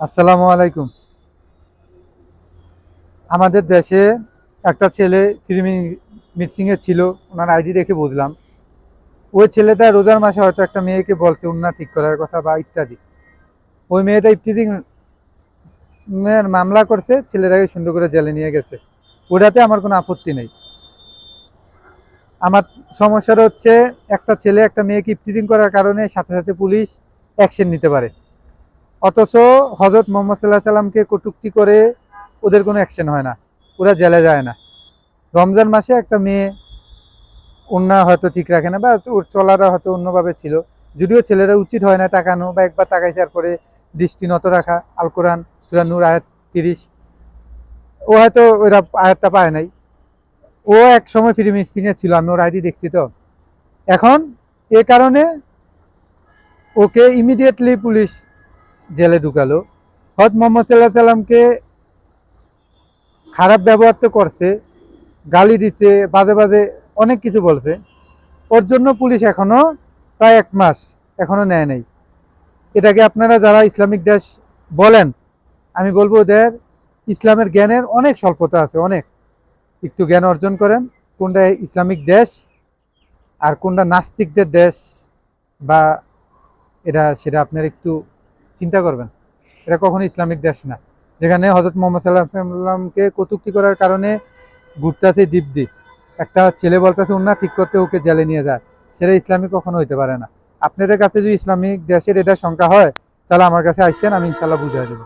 আসসালামু আলাইকুম। আমাদের দেশে একটা ছেলে মিক্সিংয়ে ছিল, ওনার আইডি দেখে বুঝলাম। ওই ছেলেটা রোজার মাসে হয়তো একটা মেয়েকে বলছে উন্না ঠিক করার কথা বা ইত্যাদি। ওই মেয়েটা ইফতিজিং মেয়ের মামলা করছে, ছেলেটাকে সুন্দর করে জেলে নিয়ে গেছে। ওটাতে আমার কোনো আপত্তি নেই। আমার সমস্যাটা হচ্ছে একটা ছেলে একটা মেয়েকে ইফতিজিং করার কারণে সাথে সাথে পুলিশ অ্যাকশন নিতে পারে, অথচ হজরত মোহাম্মদ সাল্লাহ সাল্লামকে কটূক্তি করে ওদের কোনো অ্যাকশন হয় না, ওরা জেলে যায় না। রমজান মাসে একটা মেয়ে ওড়না হয়তো ঠিক রাখে না, বা ওর চলাটা হয়তো অন্যভাবে ছিল। যদিও ছেলেরা উচিত হয় না তাকানো, বা একবার তাকাইছে আর পরে দৃষ্টি নত রাখা। আল কোরআন সূরা নূর আয়াত 30, ও হয়তো ওরা আয়াতটা পায় নাই। ও এক সময় ফ্রি মিক্সিংয়ে ছিল, আমি ওর আইডি দেখছি। তো এখন এ কারণে ওকে ইমিডিয়েটলি পুলিশ জেলে ঢুকালো। হয়তো মোহাম্মদ সাল্লাহ সাল্লামকে খারাপ ব্যবহার তো করছে, গালি দিছে, বাজে বাজে অনেক কিছু বলছে। ওর জন্য পুলিশ এখনো প্রায় 1 মাস এখনো নেয় নাই। এটাকে আপনারা যারা ইসলামিক দেশ বলেন, আমি বলবো ওদের ইসলামের জ্ঞানের অনেক স্বল্পতা আছে, অনেক। একটু জ্ঞান অর্জন করেন কোনটা ইসলামিক দেশ আর কোনটা নাস্তিকদের দেশ, বা এটা সেটা আপনারা একটু চিন্তা করবেন। এটা কখনো ইসলামিক দেশ না, যেখানে হজরত মোহাম্মদ সাল্লাহ সাল্লামকে কটূক্তি করার কারণে ঘুরতেছে দিব্যি, একটা ছেলে বলতেছে উন্না ঠিক করতে, ওকে জেলে নিয়ে যায়। সেটা ইসলামিক কখনো হইতে পারে না। আপনাদের কাছে যদি ইসলামিক দেশের এটা সংখ্যা হয়, তাহলে আমার কাছে আসছেন, আমি ইনশাল্লাহ বুঝিয়ে দেবো।